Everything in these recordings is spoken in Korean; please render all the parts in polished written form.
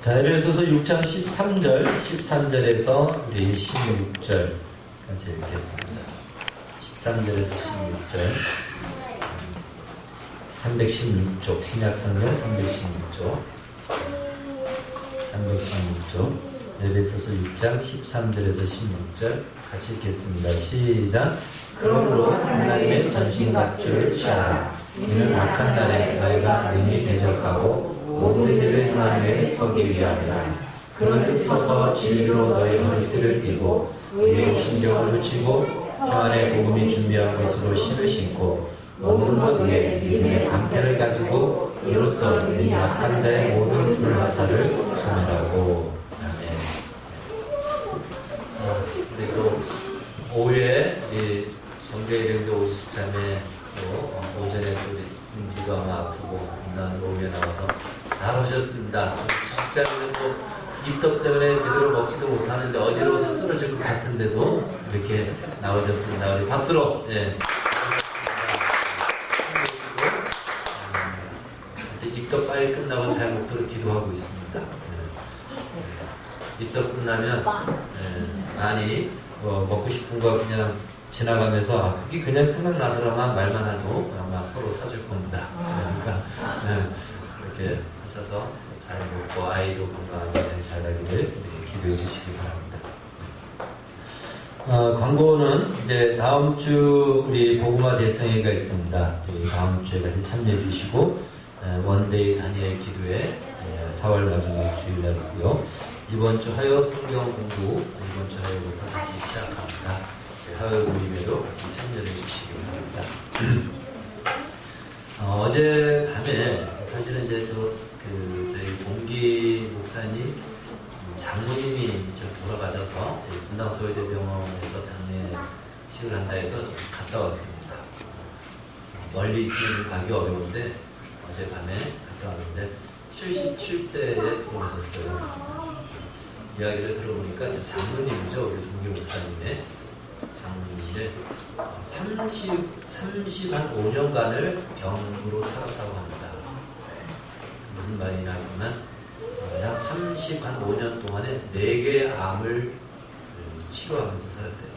자, 에베소서 6장 13절에서 우리 16절까지 읽겠습니다. 13절에서 16절. 316쪽, 신약성경 316쪽. 316쪽. 에베소서 6장 13절에서 16절 같이 읽겠습니다. 시작. 그러므로 하나님의 전신갑주를 취하라. 이는 악한 날에 너희가 능히 대적하고 모든 일을 행하는 서기 위함이라. 그런즉 서서 진리로 너희 허리띠를 띠고 의의 신경을 붙이고 평안의 복음이 준비한 것으로 신을 신고 모든 것 위에 믿음의 방패를 가지고 이로써 능히 악한 자의 모든 불화살을 소멸하고. 아멘. 우리 또 오후에 우리 정교일행자 오수참에 오전에 또 우리 은지가 아프고 난 오후에 나와서 잘 오셨습니다. 숙자는 또 입덧 때문에 제대로 먹지도 못하는데 어지러워서 쓰러질 것 같은데도 이렇게 나오셨습니다. 우리 박수로. 예. 입덧 빨리 끝나고 잘 먹도록 기도하고 있습니다. 입덧 끝나면 많이 먹고 싶은 거 그냥 지나가면서 그게 그냥 생각나더라만 말만 해도 아마 서로 사줄 겁니다. 그러니까 그렇게 하셔서 잘 먹고 아이도 건강하게 잘 나기를 기도해 주시기 바랍니다. 광고는 이제 다음 주 우리 복음화 대성회가 있습니다. 다음 주에 같이 참여해 주시고 원데이 다니엘 기도회 4월 마지막 주일날 있고요. 이번 주 화요 성경 공부 이번 주 화요부터 다시 시작합니다. 화요 모임에도 같이 참여해 주시기 바랍니다. 어제 밤에 사실은 이제 저희 동기 목사님 장모님이 돌아가셔서 분당서울대병원에서 장례식을 한다 해서 좀 갔다 왔습니다. 멀리 있으면 가기 어려운데 어제 밤에 갔다 왔는데 77세에 돌아가셨어요. 이야기를 들어보니까 장모님이죠. 우리 동기 목사님의 장모님인데 35년간을 병으로 살았다고 합니다. 무슨 말이냐 하면 약 35년 동안에 4개의 암을 치료하면서 살았대요.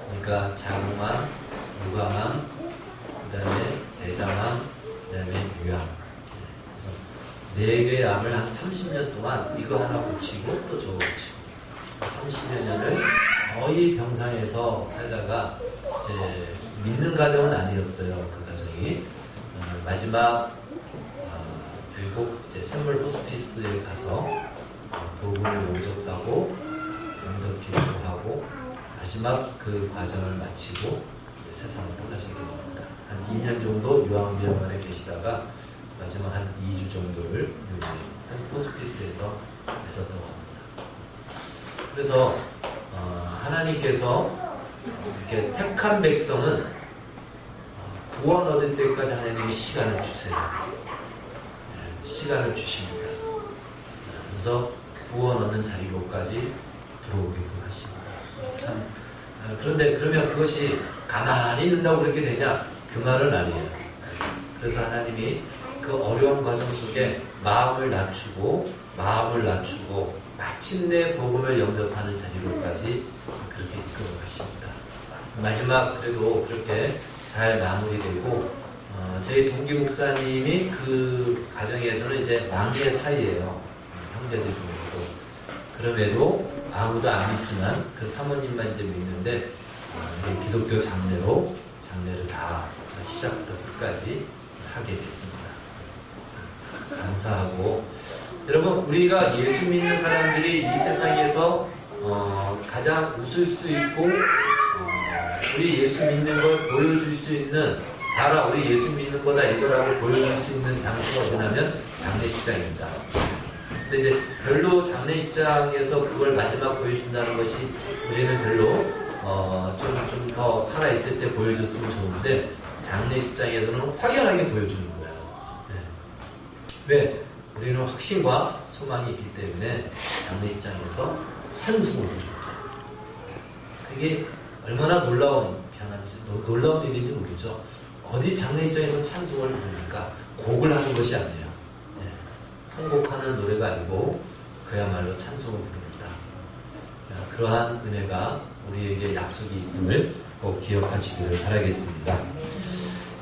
그러니까 자궁암, 유방암, 그 다음에 대장암, 그 다음에 유암. 그래서 4개의 암을 한 30년 동안 이거 하나 고치고 또 저거 고치고 30여 년을 거의 병상에서 살다가 이제 믿는 가정은 아니었어요. 그 가정이 마지막 결국 이제 샘물 호스피스에 가서 복음을 영접하고 영접 기도하고 마지막 그 과정을 마치고 세상을 떠나시게 됩니다. 한 2년 정도 요양병원에 계시다가 마지막 한 2주 정도를 그래서 호스피스에서 있었다고 합니다. 그래서 하나님께서 이렇게 택한 백성은 구원 얻을 때까지 하나님이 시간을 주세요. 시간을 주십니다. 그래서 구원 얻는 자리로까지 들어오게끔 하십니다. 참 그런데 그러면 그것이 가만히 있는다고 그렇게 되냐? 그 말은 아니에요. 그래서 하나님이 그 어려운 과정 속에 마음을 낮추고 마침내 복음을 영접하는 자리로까지 그렇게 이끌어 가십니다. 마지막 그래도 그렇게 잘 마무리되고 저희 동기 목사님이 그 가정에서는 이제 막내 사이예요. 형제들 중에서도. 그럼에도 아무도 안 믿지만 그 사모님만 이제 믿는데 기독교 장례를 다 시작부터 끝까지 하게 됐습니다. 감사하고 여러분 우리가 예수 믿는 사람들이 이 세상에서 가장 웃을 수 있고 우리 예수 믿는 걸 보여줄 수 있는 봐라 우리 예수 믿는 거다 이거라고 보여줄 수 있는 장소가 뭐냐면 장례식장입니다. 근데 이제 별로 장례식장에서 그걸 마지막 보여준다는 것이 우리는 별로 좀 더 살아있을 때 보여줬으면 좋은데 장례식장에서는 확연하게 보여주는 거예요. 네. 왜? 우리는 확신과 소망이 있기 때문에 장례식장에서 찬송을 해줍니다. 그게 얼마나 놀라운 일인지 모르죠. 어디 장례식장에서 찬송을 부르니까 곡을 하는 것이 아니에요. 네. 통곡하는 노래가 아니고 그야말로 찬송을 부릅니다. 그러한 은혜가 우리에게 약속이 있음을 꼭 기억하시기를 바라겠습니다.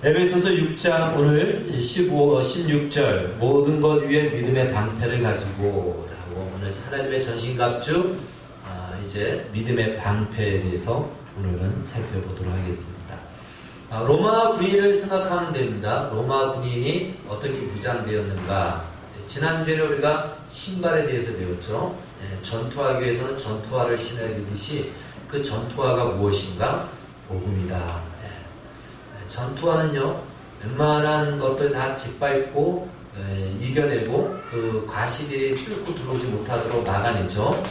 에베소서 6장 오늘 16절 모든 것 위에 믿음의 방패를 가지고 라고 오늘 하나님의 전신갑주 이제 믿음의 방패에 대해서 오늘은 살펴보도록 하겠습니다. 로마 군인을 생각하면 됩니다. 로마 군인이 어떻게 무장되었는가. 지난주에 우리가 신발에 대해서 배웠죠. 전투하기 위해서는 전투화를 신어야 되듯이 그 전투화가 무엇인가? 복음이다. 전투화는요, 웬만한 것들 다 짓밟고 이겨내고 그 과시들이 뚫고 들어오지 못하도록 막아내죠.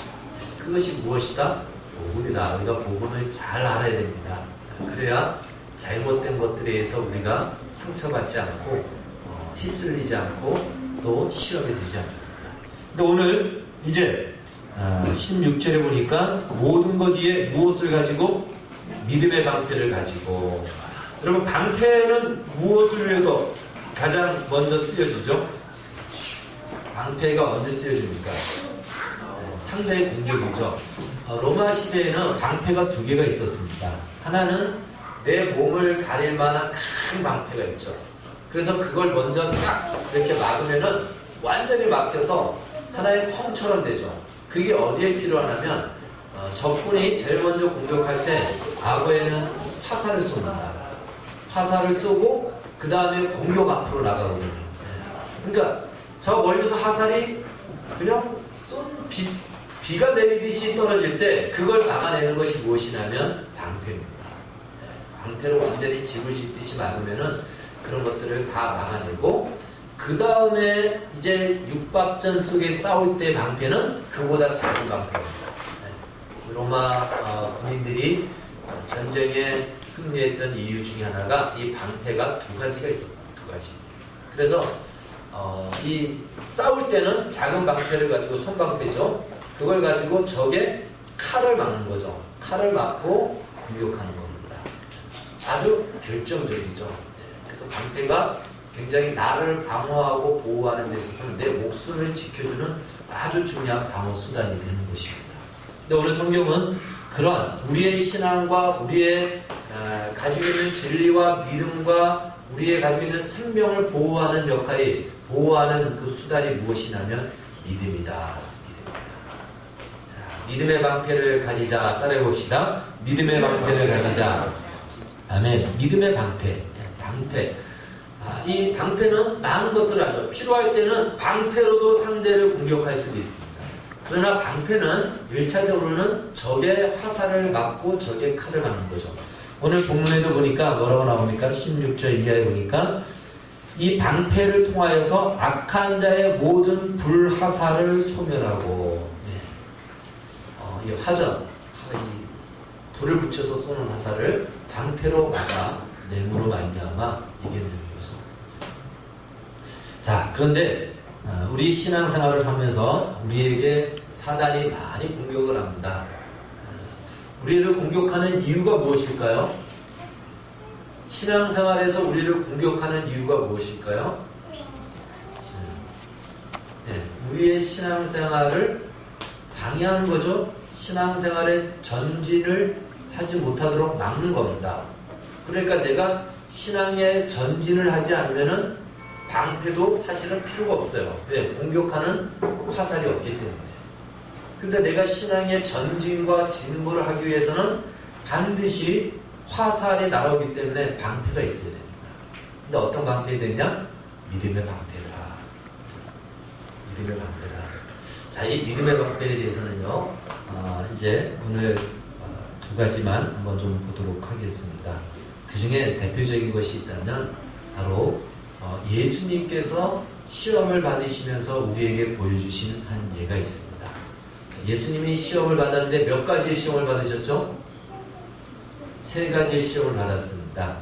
그것이 무엇이다? 복음이다. 우리가 복음을 잘 알아야 됩니다. 그래야 잘못된 것들에 의해서 우리가 상처받지 않고 휩쓸리지 않고 또 시험에 들지 않습니다. 근데 오늘 이제 16절에 보니까 모든 것 위에 무엇을 가지고? 믿음의 방패를 가지고. 여러분, 방패는 무엇을 위해서 가장 먼저 쓰여지죠? 방패가 언제 쓰여집니까? 상대의 공격이죠. 로마 시대에는 방패가 두 개가 있었습니다. 하나는 내 몸을 가릴 만한 큰 방패가 있죠. 그래서 그걸 먼저 딱 이렇게 막으면은 완전히 막혀서 하나의 성처럼 되죠. 그게 어디에 필요하냐면 적군이 제일 먼저 공격할 때 과거에는 화살을 쏩니다. 화살을 쏘고 그 다음에 공격 앞으로 나가거든요. 그러니까 저 멀리서 화살이 그냥 비가 내리듯이 떨어질 때 그걸 막아내는 것이 무엇이냐면 방패입니다. 방패로 완전히 집을 짓듯이 막으면은 그런 것들을 다 막아내고 그 다음에 이제 육박전 속에 싸울 때 방패는 그보다 작은 방패입니다. 로마 군인들이 전쟁에 승리했던 이유 중에 하나가 이 방패가 두 가지가 있습니다. 두 가지. 그래서 이 싸울 때는 작은 방패를 가지고 손방패죠. 그걸 가지고 적의 칼을 막는 거죠. 칼을 막고 공격하는 겁니다. 아주 결정적이죠. 그래서 방패가 굉장히 나를 방어하고 보호하는 데 있어서는 내 목숨을 지켜주는 아주 중요한 방어 수단이 되는 것입니다. 근데 오늘 성경은 그런 우리의 신앙과 우리의 가지고 있는 진리와 믿음과 우리의 가지고 있는 생명을 보호하는 역할이 보호하는 그 수단이 무엇이냐면 믿음이다. 믿음의 방패를 가지자. 따라해 봅시다. 믿음의 방패를 가지자. 아멘. 믿음의 방패. 방패. 이 방패는 많은 것들을 하죠. 필요할 때는 방패로도 상대를 공격할 수도 있습니다. 그러나 방패는 1차적으로는 적의 화살을 막고 적의 칼을 막는 거죠. 오늘 본문에도 보니까 뭐라고 나옵니까? 16절 이하에 보니까 이 방패를 통하여서 악한 자의 모든 불화살을 소멸하고 이 화전, 이 불을 붙여서 쏘는 화살을 방패로 막아 내므로 말미암아 이겨내는 거죠. 자, 그런데 우리 신앙생활을 하면서 우리에게 사단이 많이 공격을 합니다. 우리를 공격하는 이유가 무엇일까요? 신앙생활에서 우리를 공격하는 이유가 무엇일까요? 우리의 신앙생활을 방해하는 거죠. 신앙생활의 전진을 하지 못하도록 막는 겁니다. 그러니까 내가 신앙의 전진을 하지 않으면은 방패도 사실은 필요가 없어요. 왜? 공격하는 화살이 없기 때문에. 근데 내가 신앙의 전진과 진보를 하기 위해서는 반드시 화살이 날아오기 때문에 방패가 있어야 됩니다. 근데 어떤 방패가 되냐? 믿음의 방패다. 믿음의 방패다. 자, 이 믿음의 방패에 대해서는요, 이제 오늘 두 가지만 한번 좀 보도록 하겠습니다. 그 중에 대표적인 것이 있다면 바로 예수님께서 시험을 받으시면서 우리에게 보여주신 한 예가 있습니다. 예수님이 시험을 받았는데 몇 가지의 시험을 받으셨죠? 세 가지의 시험을 받았습니다.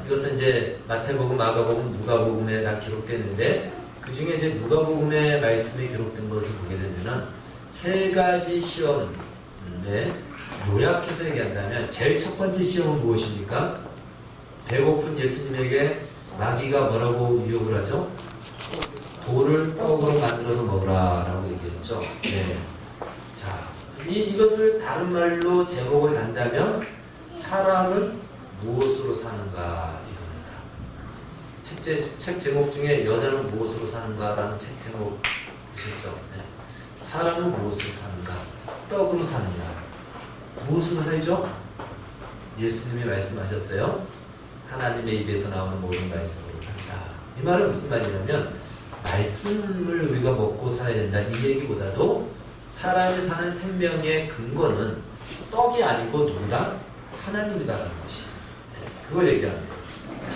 이것은 이제 마태복음, 마가복음, 누가복음에 다 기록되는데 그 중에 이제 누가복음의 말씀이 기록된 것을 보게 되면은 세 가지 시험에 요약해서 얘기한다면 제일 첫 번째 시험은 무엇입니까? 배고픈 예수님에게 마귀가 뭐라고 유혹을 하죠? 돌을 떡으로 만들어서 먹으라라고 얘기했죠. 네. 자, 이것을 다른 말로 제목을 단다면 사람은 무엇으로 사는가 이겁니다. 책 제목 중에 여자는 무엇으로 사는가라는 책 제목 보셨죠? 네. 사람은 무엇으로 사는가? 떡으로 사는가? 무엇으로 살죠? 예수님이 말씀하셨어요. 하나님의 입에서 나오는 모든 말씀으로 산다. 이 말은 무슨 말이냐면 말씀을 우리가 먹고 살아야 된다 이 얘기보다도 사람이 사는 생명의 근거는 떡이 아니고 누구다? 하나님이다라는 것이 그걸 얘기합니다.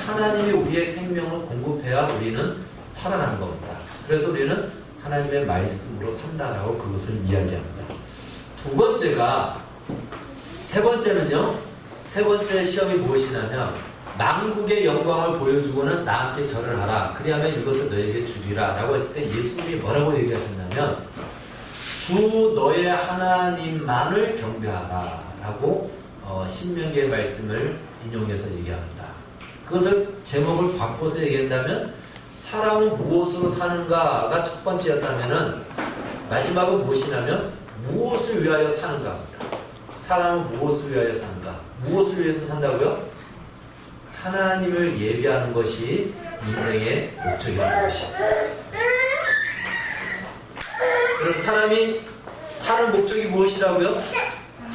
하나님이 우리의 생명을 공급해야 우리는 살아가는 겁니다. 그래서 우리는 하나님의 말씀으로 산다라고 그것을 이야기합니다. 세 번째 시험이 무엇이냐면 만국의 영광을 보여주고는 나한테 절을 하라. 그리하면 이것을 너에게 주리라. 라고 했을 때 예수님이 뭐라고 얘기하셨냐면 주 너의 하나님만을 경배하라. 라고 신명기의 말씀을 인용해서 얘기합니다. 그것을 제목을 바꿔서 얘기한다면 사람은 무엇으로 사는가가 첫 번째였다면은 마지막은 무엇이냐면 무엇을 위하여 사는가입니다. 사람은 무엇을 위하여 사는가? 무엇을 위해서 산다고요? 하나님을 예배하는 것이 인생의 목적이라는 것입니다. 그럼 사람이 사는 목적이 무엇이라고요?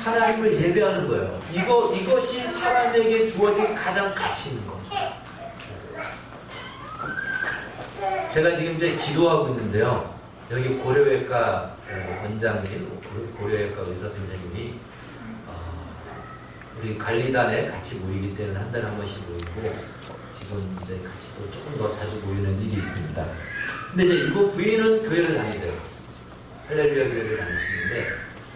하나님을 예배하는 거예요. 이것이 사람에게 주어진 가장 가치 있는 겁니다. 제가 지금 이제 기도하고 있는데요. 여기 고려외과 원장님, 고려외과 의사 선생님이 우리 관리단에 같이 모이기 때문에 한 달에 한 번씩 모이고 지금 이제 같이 또 조금 더 자주 모이는 일이 있습니다. 근데 이제 이거 부인은 교회를 다니세요. 할렐루야 교회를 다니시는데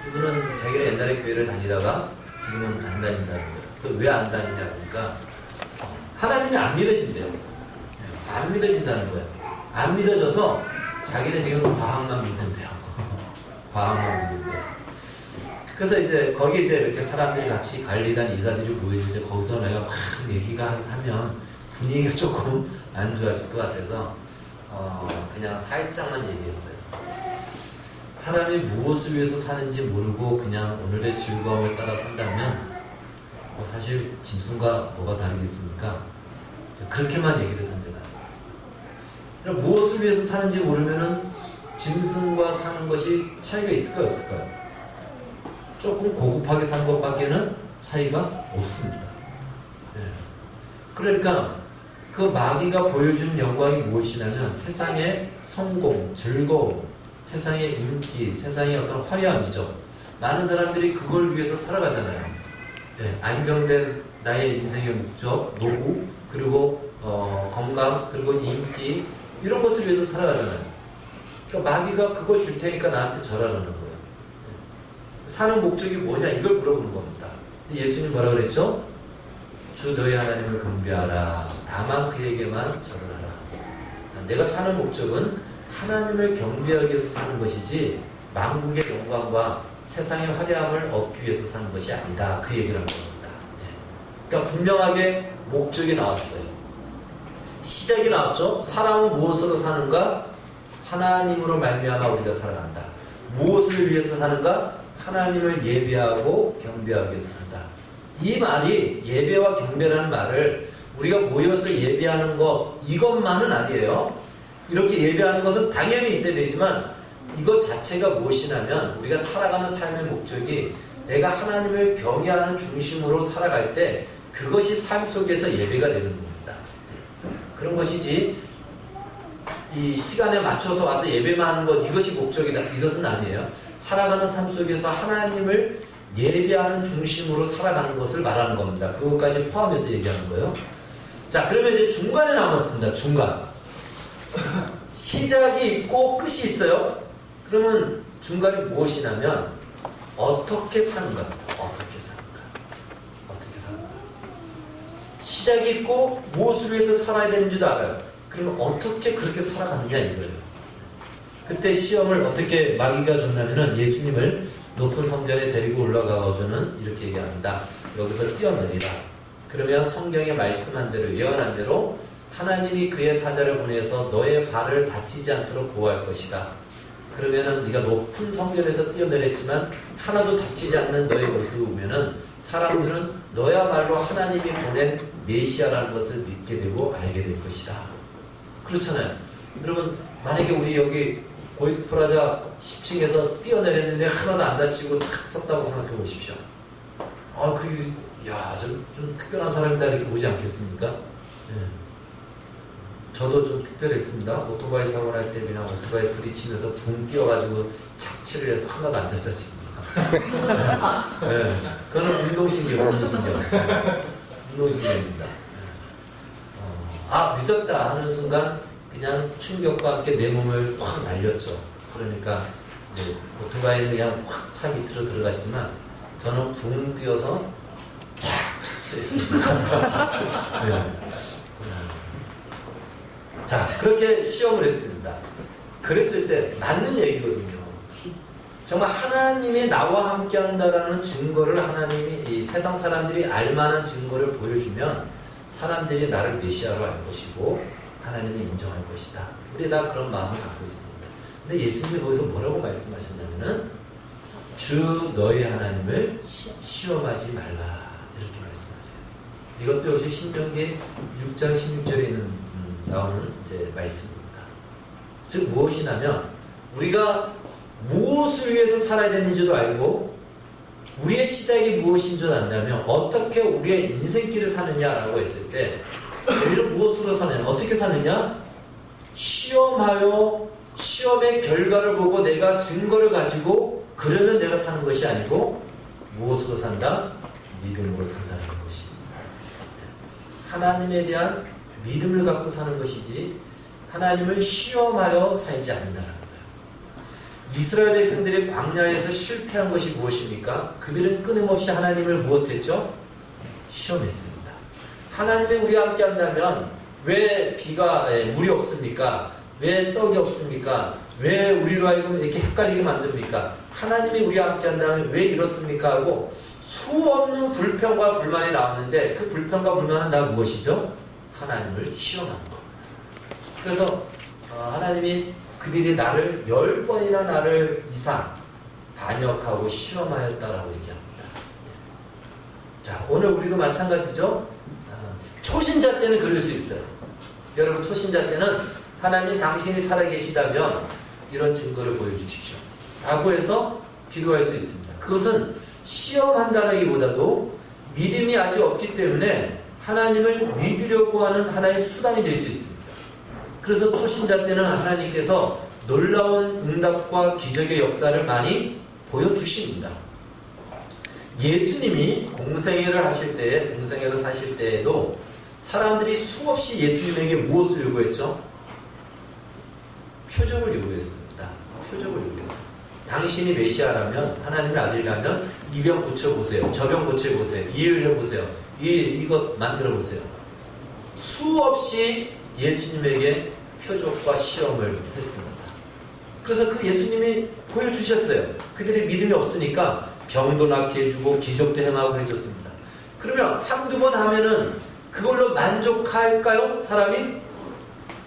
이분은 자기가 옛날에 교회를 다니다가 지금은 안 다닌다는 거예요. 왜 안 다니냐 보니까 하나님이 안 믿어진대요. 안 믿어진다는 거예요. 안 믿어져서 자기는 지금 과학만 믿는데요. 과학만 믿는데요. 그래서 이제 거기 이제 이렇게 사람들이 같이 관리단 이사들이 모이는데 거기서 내가 막 얘기가 하면 분위기가 조금 안 좋아질 것 같아서 그냥 살짝만 얘기했어요. 사람이 무엇을 위해서 사는지 모르고 그냥 오늘의 즐거움을 따라 산다면 사실 짐승과 뭐가 다르겠습니까? 그렇게만 얘기를 던져놨어요. 무엇을 위해서 사는지 모르면은 짐승과 사는 것이 차이가 있을까요? 없을까요? 조금 고급하게 산 것밖에는 차이가 없습니다. 네. 그러니까 그 마귀가 보여준 영광이 무엇이냐면 세상의 성공, 즐거움, 세상의 인기, 세상의 어떤 화려함이죠. 많은 사람들이 그걸 위해서 살아가잖아요. 네. 안정된 나의 인생의 목적, 노후, 그리고 건강, 그리고 인기 이런 것을 위해서 살아가잖아요. 그러니까 마귀가 그걸 줄 테니까 나한테 절하라는 거예요. 사는 목적이 뭐냐 이걸 물어보는 겁니다. 예수님 뭐라 그랬죠? 주 너의 하나님을 경배하라. 다만 그에게만 절을 하라. 내가 사는 목적은 하나님을 경배하기 위해서 사는 것이지 만국의 영광과 세상의 화려함을 얻기 위해서 사는 것이 아니다. 그 얘기를 하는 겁니다. 그러니까 분명하게 목적이 나왔어요. 시작이 나왔죠. 사람은 무엇으로 사는가? 하나님으로 말미암아 우리가 살아간다. 무엇을 위해서 사는가? 하나님을 예배하고 경배하기 위해서 산다. 이 말이 예배와 경배라는 말을 우리가 모여서 예배하는 것 이것만은 아니에요. 이렇게 예배하는 것은 당연히 있어야 되지만 이것 자체가 무엇이냐면 우리가 살아가는 삶의 목적이 내가 하나님을 경외하는 중심으로 살아갈 때 그것이 삶 속에서 예배가 되는 겁니다. 그런 것이지 이 시간에 맞춰서 와서 예배만 하는 것 이것이 목적이다. 이것은 아니에요. 살아가는 삶 속에서 하나님을 예배하는 중심으로 살아가는 것을 말하는 겁니다. 그것까지 포함해서 얘기하는 거예요. 자, 그러면 이제 중간에 남았습니다. 중간. 시작이 있고 끝이 있어요. 그러면 중간이 무엇이냐면 어떻게 사는가. 어떻게 사는가. 어떻게 사는가. 시작이 있고 무엇을 위해서 살아야 되는지도 알아요. 그러면 어떻게 그렇게 살아가느냐 이거예요. 그때 시험을 어떻게 마귀가 줬냐면은 예수님을 높은 성전에 데리고 올라가가지고는 이렇게 얘기합니다. 여기서 뛰어내리라. 그러면 성경에 말씀한 대로 예언한 대로 하나님이 그의 사자를 보내서 너의 발을 다치지 않도록 보호할 것이다. 그러면은 네가 높은 성전에서 뛰어내렸지만 하나도 다치지 않는 너의 모습을 보면은 사람들은 너야말로 하나님이 보낸 메시아라는 것을 믿게 되고 알게 될 것이다. 그렇잖아요. 여러분, 만약에 우리 여기 고이트 프라자 10층에서 뛰어내렸는데 하나도 안 다치고 탁 섰다고 생각해 보십시오. 좀 특별한 사람이다 이렇게 보지 않겠습니까? 네. 저도 좀 특별했습니다. 오토바이 사고 날 때 그냥 오토바이 부딪히면서 붕 뛰어가지고 착취를 해서 하나도 안 다쳤습니다. 네. 그거는 운동신경입니다. 늦었다 하는 순간 그냥 충격과 함께 내 몸을 확 날렸죠. 그러니까 오토바이는 그냥 확 차 밑으로 들어갔지만 저는 붕 뛰어서 탁 착취했습니다. 네. 자, 그렇게 시험을 했습니다. 그랬을 때 맞는 얘기거든요. 정말 하나님이 나와 함께 한다라는 증거를 하나님이 이 세상 사람들이 알만한 증거를 보여주면 사람들이 나를 메시아로 알 것이고 하나님이 인정할 것이다. 우리 다 그런 마음을 갖고 있습니다. 근데 예수님이 거기서 뭐라고 말씀하셨냐면은 주 너희 하나님을 시험하지 말라 이렇게 말씀하세요. 이것도 역시 신명기 6장 16절에 나오는 이제 말씀입니다. 즉 무엇이냐면 우리가 무엇을 위해서 살아야 되는지도 알고 우리의 시작이 무엇인 줄 안다면 어떻게 우리의 인생길을 사느냐라고 했을 때 우리는 무엇으로 사느냐, 어떻게 사느냐? 시험하여 시험의 결과를 보고 내가 증거를 가지고 그러면 내가 사는 것이 아니고 무엇으로 산다? 믿음으로 산다는 것이 하나님에 대한 믿음을 갖고 사는 것이지 하나님을 시험하여 살지 않는다는 거예요. 이스라엘 백성들이 광야에서 실패한 것이 무엇입니까? 그들은 끊임없이 하나님을 무엇했죠? 시험했습니다. 하나님이 우리와 함께 한다면 왜 물이 없습니까? 왜 떡이 없습니까? 왜 우리로 하여금 이렇게 헷갈리게 만듭니까? 하나님이 우리와 함께 한다면 왜 이렇습니까? 하고 수없는 불평과 불만이 나왔는데 그 불평과 불만은 다 무엇이죠? 하나님을 시험하는 겁니다. 그래서 하나님이 그들이 나를 10번이나 나를 이상 반역하고 시험하였다라고 얘기합니다. 자, 오늘 우리도 마찬가지죠. 초신자 때는 그럴 수 있어요. 여러분, 초신자 때는 하나님 당신이 살아계시다면 이런 증거를 보여주십시오 라고 해서 기도할 수 있습니다. 그것은 시험한다기보다도 믿음이 아직 없기 때문에 하나님을 믿으려고 하는 하나의 수단이 될 수 있습니다. 그래서 초신자 때는 하나님께서 놀라운 응답과 기적의 역사를 많이 보여주십니다. 예수님이 공생애를 사실 때에도 사람들이 수없이 예수님에게 무엇을 요구했죠? 표적을 요구했습니다. 표적을 요구했습니다. 당신이 메시아라면, 하나님의 아들이라면 이 병 고쳐보세요. 저 병 고쳐보세요. 이 일 해보세요. 이것 만들어보세요. 수없이 예수님에게 표적과 시험을 했습니다. 그래서 그 예수님이 보여주셨어요. 그들이 믿음이 없으니까 병도 낫게 해주고 기적도 행하고 해줬습니다. 그러면 한두 번 하면은 그걸로 만족할까요? 사람이?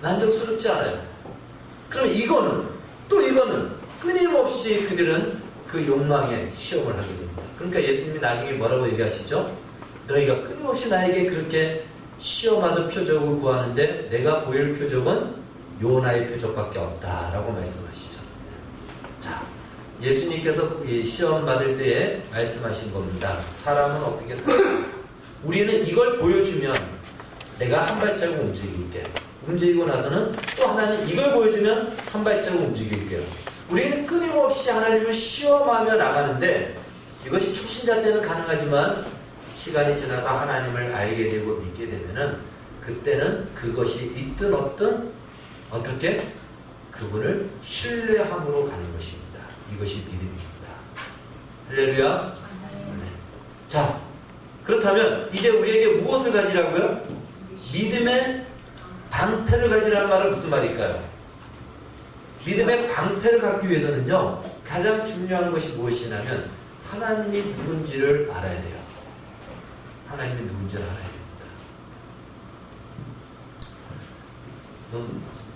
만족스럽지 않아요. 그럼 이거는 끊임없이 그들은 그 욕망에 시험을 하게 됩니다. 그러니까 예수님이 나중에 뭐라고 얘기하시죠? 너희가 끊임없이 나에게 그렇게 시험하는 표적을 구하는데 내가 보일 표적은 요나의 표적밖에 없다라고 말씀하시죠. 자, 예수님께서 시험 받을 때에 말씀하신 겁니다. 사람은 어떻게 살까? 우리는 이걸 보여주면 내가 한 발자국 움직일게. 움직이고 나서는 또 하나님 이걸 보여주면 한 발자국 움직일게요. 우리는 끊임없이 하나님을 시험하며 나가는데 이것이 초신자 때는 가능하지만 시간이 지나서 하나님을 알게 되고 믿게 되면은 그때는 그것이 있든 없든 어떻게 그분을 신뢰함으로 가는 것입니다. 이것이 믿음입니다. 할렐루야. 자, 그렇다면 이제 우리에게 무엇을 가지라고요? 믿음의 방패를 가지라는 말은 무슨 말일까요? 믿음의 방패를 갖기 위해서는요, 가장 중요한 것이 무엇이냐면 하나님이 누군지를 알아야 돼요. 하나님이 누군지를 알아야 됩니다.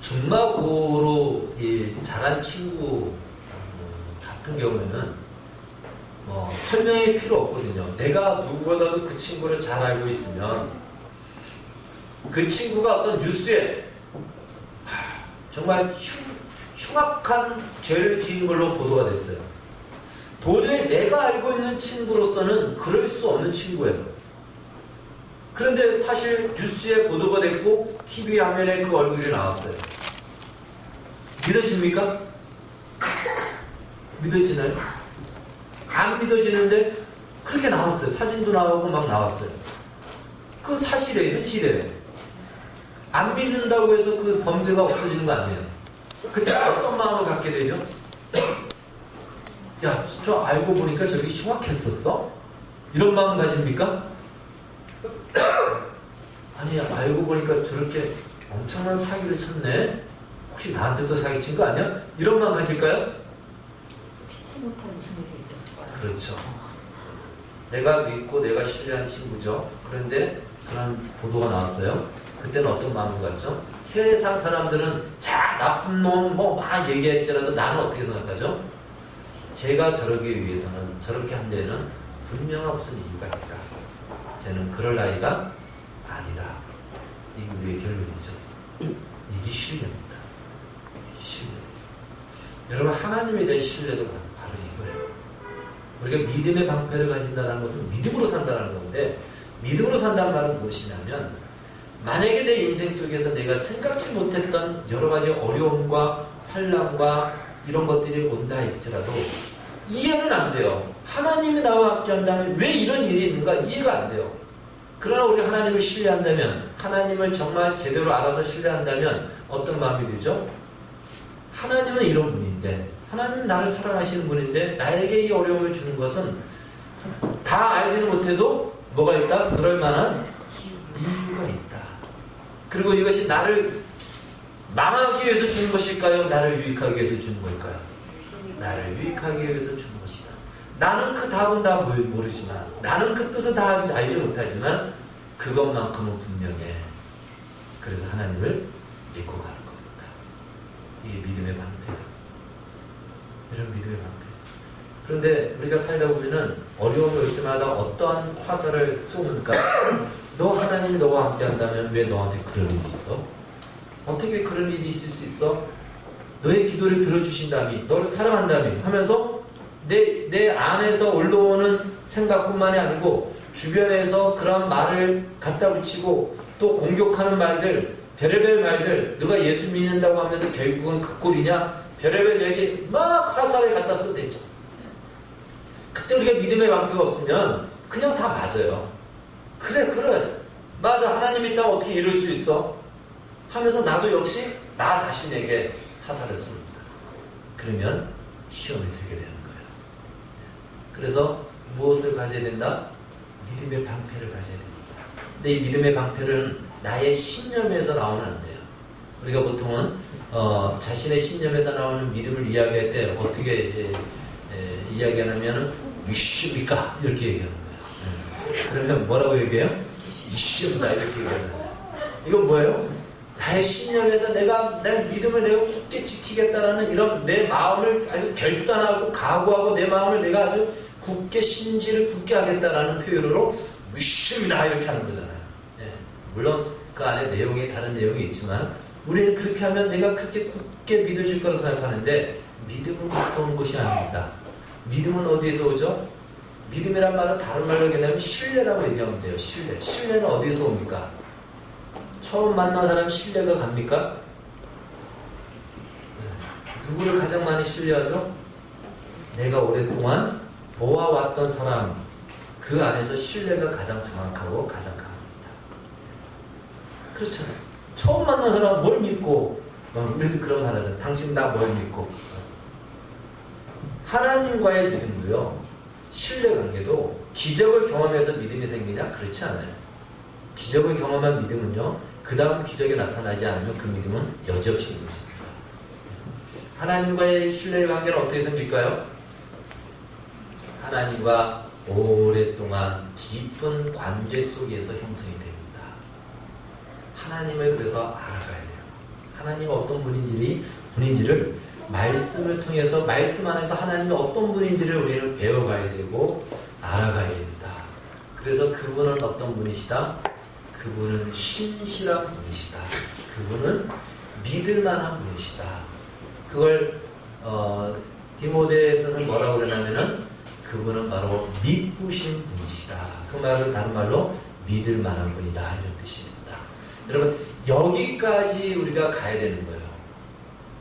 중마고로 자란 친구 같은 경우에는 설명이 필요 없거든요. 내가 누구보다도 그 친구를 잘 알고 있으면 그 친구가 어떤 뉴스에 정말 흉악한 죄를 지은 걸로 보도가 됐어요. 도저히 내가 알고 있는 친구로서는 그럴 수 없는 친구예요. 그런데 사실 뉴스에 보도가 됐고 TV 화면에 그 얼굴이 나왔어요. 믿어집니까? 믿어지나요? 안 믿어지는데 그렇게 나왔어요. 사진도 나오고 막 나왔어요. 그 사실이에요. 현실이에요. 안 믿는다고 해서 그 범죄가 없어지는 거 아니에요. 그때 어떤 마음을 갖게 되죠? 야, 저 알고 보니까 저기 흉악했었어? 이런 마음 가집니까? 아니, 알고 보니까 저렇게 엄청난 사기를 쳤네? 혹시 나한테도 사기친 거 아니야? 이런 마음 가질까요? 피치 못할 무슨 일이 있었을 거예요. 그렇죠. 내가 믿고 내가 신뢰한 친구죠. 그런데 그런 보도가 나왔어요. 그때는 어떤 마음을 갖죠? 세상 사람들은 자, 나쁜 놈, 막 얘기했지라도 나는 어떻게 생각하죠? 제가 저러기 위해서는, 저렇게 한 데는 분명한 무슨 이유가 있다. 쟤는 그럴 나이가 아니다. 이게 우리의 결론이죠. 이게 신뢰입니다. 이게 신뢰. 여러분, 하나님에 대한 신뢰도 바로 이거예요. 우리가 믿음의 방패를 가진다는 것은 믿음으로 산다는 건데, 믿음으로 산다는 말은 무엇이냐면, 만약에 내 인생 속에서 내가 생각지 못했던 여러 가지 어려움과 환난과 이런 것들이 온다 할지라도 이해는 안 돼요. 하나님이 나와 함께 한다면 왜 이런 일이 있는가 이해가 안 돼요. 그러나 우리 하나님을 신뢰한다면, 하나님을 정말 제대로 알아서 신뢰한다면 어떤 마음이 들죠? 하나님은 이런 분인데, 하나님은 나를 사랑하시는 분인데 나에게 이 어려움을 주는 것은 다 알지는 못해도 뭐가 있다? 그럴 만한 이유가 있다. 그리고 이것이 나를 망하기 위해서 주는 것일까요? 나를 유익하기 위해서 주는 걸까요? 나를 유익하기 위해서 주는 것이다. 나는 그 답은 다 모르지만, 나는 그 뜻은 다 알지 못하지만 그것만큼은 분명해. 그래서 하나님을 믿고 가는 겁니다. 이게 믿음의 방패예요. 이런 믿음의 방패. 그런데 우리가 살다 보면은 어려움이 올 때마다 어떠한 화살을 쏘는가? 너 하나님 너와 함께 한다면 왜 너한테 그런 일이 있어? 어떻게 그런 일이 있을 수 있어? 너의 기도를 들어주신다며, 너를 사랑한다며 하면서 내 안에서 올라오는 생각뿐만이 아니고 주변에서 그런 말을 갖다 붙이고 또 공격하는 말들, 별의별 말들, 누가 예수 믿는다고 하면서 결국은 그 꼴이냐? 별의별 얘기 막 화살을 갖다 쏟대죠. 그때 우리가 믿음의 방패가 없으면 그냥 다 맞아요. 그래 맞아, 하나님 있다고 어떻게 이럴 수 있어? 하면서 나도 역시 나 자신에게 화살을 쏩니다. 그러면 시험에 들게 되는 거예요. 그래서 무엇을 가져야 된다? 믿음의 방패를 가져야 됩니다. 근데 이 믿음의 방패는 나의 신념에서 나오면 안 돼요. 우리가 보통은 자신의 신념에서 나오는 믿음을 이야기할 때 어떻게 이야기하냐면 믿습니까? 이렇게 얘기하는 거예요. 그러면 뭐라고 얘기해요? 믿습니다 이렇게 얘기하잖아요. 이건 뭐예요? 나의 신념에서 내가 내 믿음을 내가 굳게 지키겠다라는 이런 내 마음을 아주 결단하고 각오하고 내 마음을 내가 아주 굳게 신지를 굳게 하겠다라는 표현으로 믿습니다 이렇게 하는 거잖아요. 네. 물론 그 안에 내용이 다른 내용이 있지만 우리는 그렇게 하면 내가 그렇게 굳게 믿어질 거라 생각하는데 믿음은 거기서 오는 것이 아닙니다. 믿음은 어디에서 오죠? 믿음이란 말은 다른 말로 얘기하면 신뢰라고 얘기하면 돼요. 신뢰는 어디에서 옵니까? 처음 만난 사람 신뢰가 갑니까? 누구를 가장 많이 신뢰하죠? 내가 오랫동안 보아왔던 사람, 그 안에서 신뢰가 가장 정확하고 가장 강합니다. 그렇잖아요. 처음 만난 사람은 뭘 믿고, 우리도 그런 거 하잖아요. 당신 나 뭘 믿고. 하나님과의 믿음도요, 신뢰관계도 기적을 경험해서 믿음이 생기냐? 그렇지 않아요. 기적을 경험한 믿음은요, 그 다음 기적이 나타나지 않으면 그 믿음은 여지없이 믿음입니다. 하나님과의 신뢰관계는 어떻게 생길까요? 하나님과 오랫동안 깊은 관계 속에서 형성이 됩니다. 하나님을 그래서 알아가야 돼요. 하나님이 어떤 분인지를 말씀을 통해서 말씀 안에서 하나님이 어떤 분인지를 우리는 배워가야 되고 알아가야 됩니다. 그래서 그분은 어떤 분이시다? 그분은 신실한 분이시다. 그분은 믿을 만한 분이시다. 그걸 디모데에서는 뭐라고 그러냐면은 그분은 바로 믿으신 분이시다. 그 말은 다른 말로 믿을 만한 분이다 이런 뜻입니다. 여러분 여기까지 우리가 가야 되는 거예요.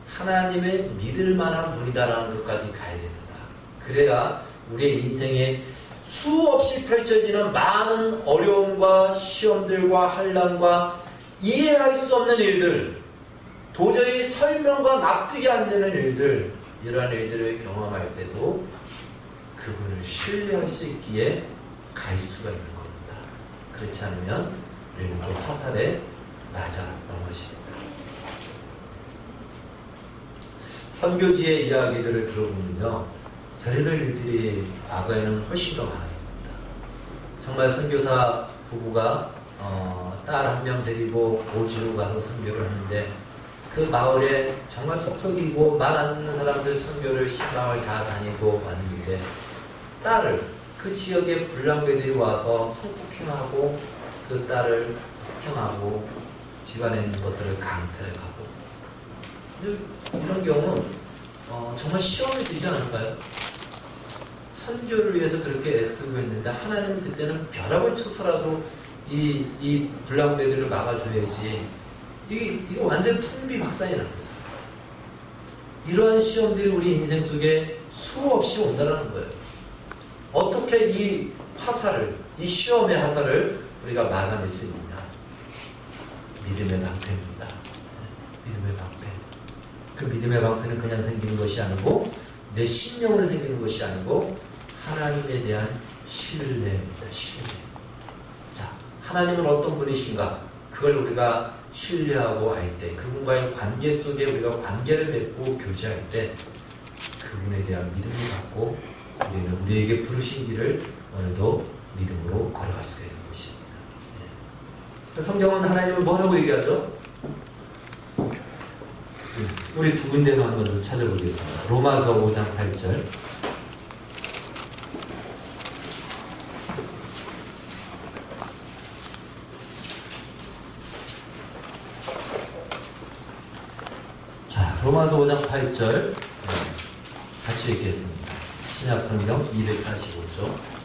하나님의 믿을 만한 분이다라는 것까지 가야 됩니다. 그래야 우리의 인생에 수없이 펼쳐지는 많은 어려움과 시험들과 환난과 이해할 수 없는 일들, 도저히 설명과 납득이 안 되는 일들, 이러한 일들을 경험할 때도 그분을 신뢰할 수 있기에 갈 수가 있는 겁니다. 그렇지 않으면 우리는 그 화살에 맞아 넘어집니다. 선교지의 이야기들을 들어보면요, 별별 일들이 과거에는 훨씬 더 많았습니다. 정말 선교사 부부가 딸 한 명 데리고 오지로 가서 선교를 하는데 그 마을에 정말 속속이고 말 안 듣는 사람들 선교를 10마을 다 다니고 왔는데 딸을 그 지역의 불량배들이 와서 성폭행하고 그 딸을 폭행하고 집안에 있는 것들을 강탈하고 이런 경우는 정말 시험이 되지 않을까요? 선교를 위해서 그렇게 애쓰고 했는데 하나님은 그때는 벼락을 쳐서라도 이 불량배들을 막아줘야지 이거 완전 풍비박산이 난 거잖아요. 이러한 시험들이 우리 인생 속에 수없이 온다는 거예요. 어떻게 이 화살을, 이 시험의 화살을 우리가 막아낼 수 있느냐? 믿음의 방패입니다. 믿음의 방패. 그 믿음의 방패는 그냥 생기는 것이 아니고 내 신령으로 생기는 것이 아니고 하나님에 대한 신뢰입니다. 신뢰. 자, 하나님은 어떤 분이신가? 그걸 우리가 신뢰하고 알 때, 그분과의 관계 속에 우리가 관계를 맺고 교제할 때 그분에 대한 믿음을 갖고 우리는 우리에게 부르신 길을 오늘도 믿음으로 걸어갈 수가 있는 것입니다. 네. 성경은 하나님을 뭐라고 얘기하죠? 우리 두 군데만 한번 좀 찾아보겠습니다. 로마서 5장 8절. 자, 로마서 5장 8절 같이 읽겠습니다. 신약성경 245쪽.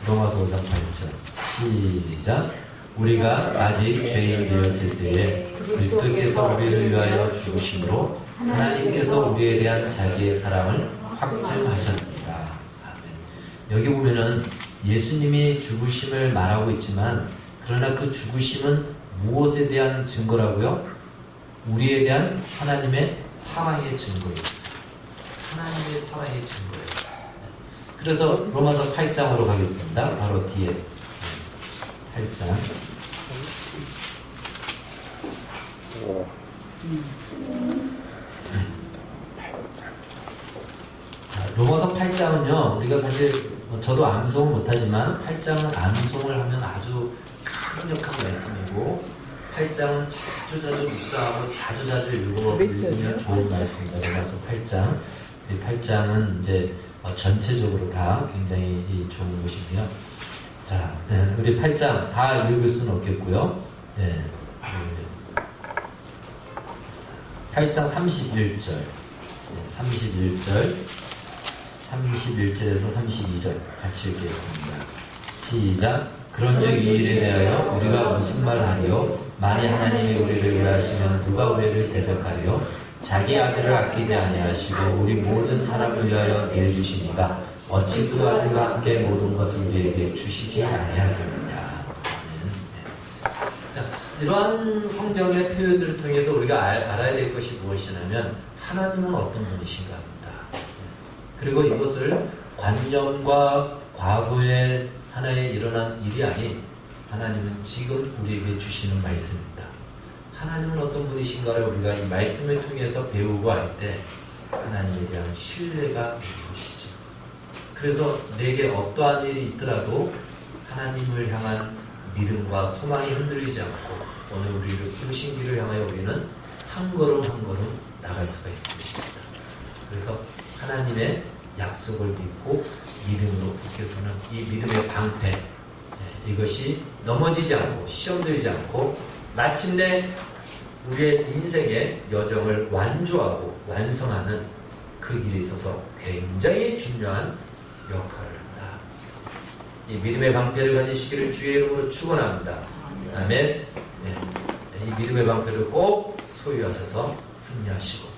로마서 5장 8절 시작. 우리가 아직 죄인 되었을 때에 그리스도께서 우리를 위하여 죽으심으로 하나님께서 우리에 대한 자기의 사랑을 확증하셨습니다. 아멘. 여기 보면은 예수님이 죽으심을 말하고 있지만 그러나 그 죽으심은 무엇에 대한 증거라고요? 우리에 대한 하나님의 사랑의 증거입니다. 하나님의 사랑의 증거예요. 그래서 로마서 8장으로 가겠습니다. 바로 뒤에 8장. 자, 로마서 8장은요, 우리가 사실 저도 암송 못하지만 8장은 암송을 하면 아주 강력한 말씀이고 8장은 자주자주 묵상하고 자주자주 읽으면 좋은 말씀입니다. 로마서 8장. 이 8장은 이제 전체적으로 다 굉장히 좋은 것이고요. 자, 우리 8장 다 읽을 수는 없겠고요. 네. 8장 31절, 31절에서 32절 같이 읽겠습니다. 시작. 그런즉 이 일에 대하여 우리가 무슨 말하리요? 만일 하나님이 우리를 위하시면 누가 우리를 대적하리요? 자기 아들을 아끼지 아니하시고 우리 모든 사람을 위하여 내주시니가 어찌 그 아들과 함께 모든 것을 우리에게 주시지 아니하겠느냐. 이러한 성경의 표현들을 통해서 우리가 알아야 될 것이 무엇이냐면 하나님은 어떤 분이신가 합니다. 그리고 이것을 관념과 과거에 하나의 일어난 일이 아닌 하나님은 지금 우리에게 주시는 말씀입니다. 하나님은 어떤 분이신가를 우리가 이 말씀을 통해서 배우고 알 때 하나님에 대한 신뢰가 있는 것이죠. 그래서 내게 어떠한 일이 있더라도 하나님을 향한 믿음과 소망이 흔들리지 않고 오늘 우리를 부르신 길을 향하여 우리는 한 걸음 한 걸음 나갈 수가 있는 것입니다. 그래서 하나님의 약속을 믿고 믿음으로 굳게서는 이 믿음의 방패, 이것이 넘어지지 않고 시험 들지 않고 마침내 우리의 인생의 여정을 완주하고 완성하는 그 일에 있어서 굉장히 중요한 역할을 한다. 이 믿음의 방패를 가지시기를 주의 이름으로 축원합니다. 아멘. 이 믿음의 방패를 꼭 소유하셔서 승리하시고,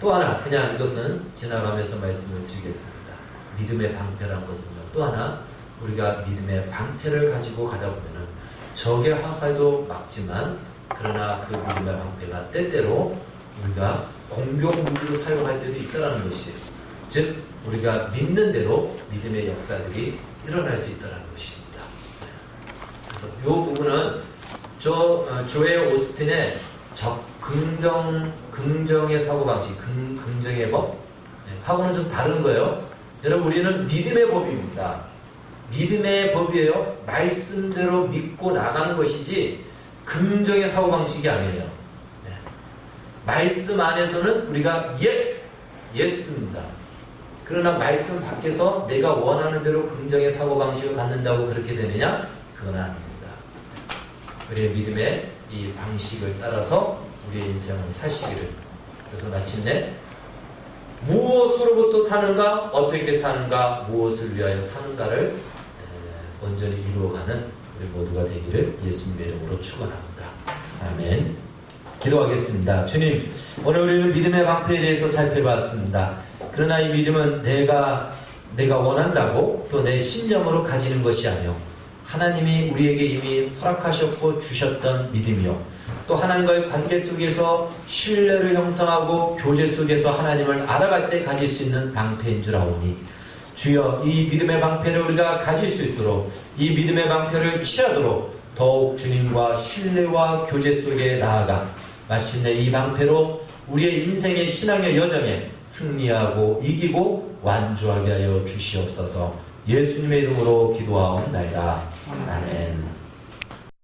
또 하나 그냥 이것은 지나가면서 말씀을 드리겠습니다. 믿음의 방패라는 것은요, 또 하나 우리가 믿음의 방패를 가지고 가다 보면은 적의 화살도 막지만, 그러나 그 믿음의 방패가 때때로 우리가 공격 무기로 사용할 때도 있다는 것이에요. 즉 우리가 믿는 대로 믿음의 역사들이 일어날 수 있다는 것입니다. 그래서 이 부분은 조엘 오스틴의 긍정의 사고방식, 긍정의 법 하고는 좀 다른 거예요. 여러분, 우리는 믿음의 법입니다. 믿음의 법이에요. 말씀대로 믿고 나가는 것이지 긍정의 사고방식이 아니에요. 말씀 안에서는 우리가 예스입니다. 그러나 말씀 밖에서 내가 원하는 대로 긍정의 사고방식을 갖는다고 그렇게 되느냐? 그건 아닙니다. 우리의 믿음의 이 방식을 따라서 우리의 인생을 사시기를, 그래서 마침내 무엇으로부터 사는가, 어떻게 사는가, 무엇을 위하여 사는가를 온전히 이루어가는 우리 모두가 되기를 예수님의 이름으로 축원합니다. 아멘. 기도하겠습니다. 주님, 오늘 우리는 믿음의 방패에 대해서 살펴봤습니다. 그러나 이 믿음은 내가 원한다고 또 내 신념으로 가지는 것이 아니요, 하나님이 우리에게 이미 허락하셨고 주셨던 믿음이요, 또 하나님과의 관계 속에서 신뢰를 형성하고 교제 속에서 하나님을 알아갈 때 가질 수 있는 방패인 줄 아오니, 주여, 이 믿음의 방패를 우리가 가질 수 있도록, 이 믿음의 방패를 취하도록 더욱 주님과 신뢰와 교제 속에 나아가 마침내 이 방패로 우리의 인생의 신앙의 여정에 승리하고 이기고 완주하게 하여 주시옵소서. 예수님의 이름으로 기도하옵나이다. 아멘.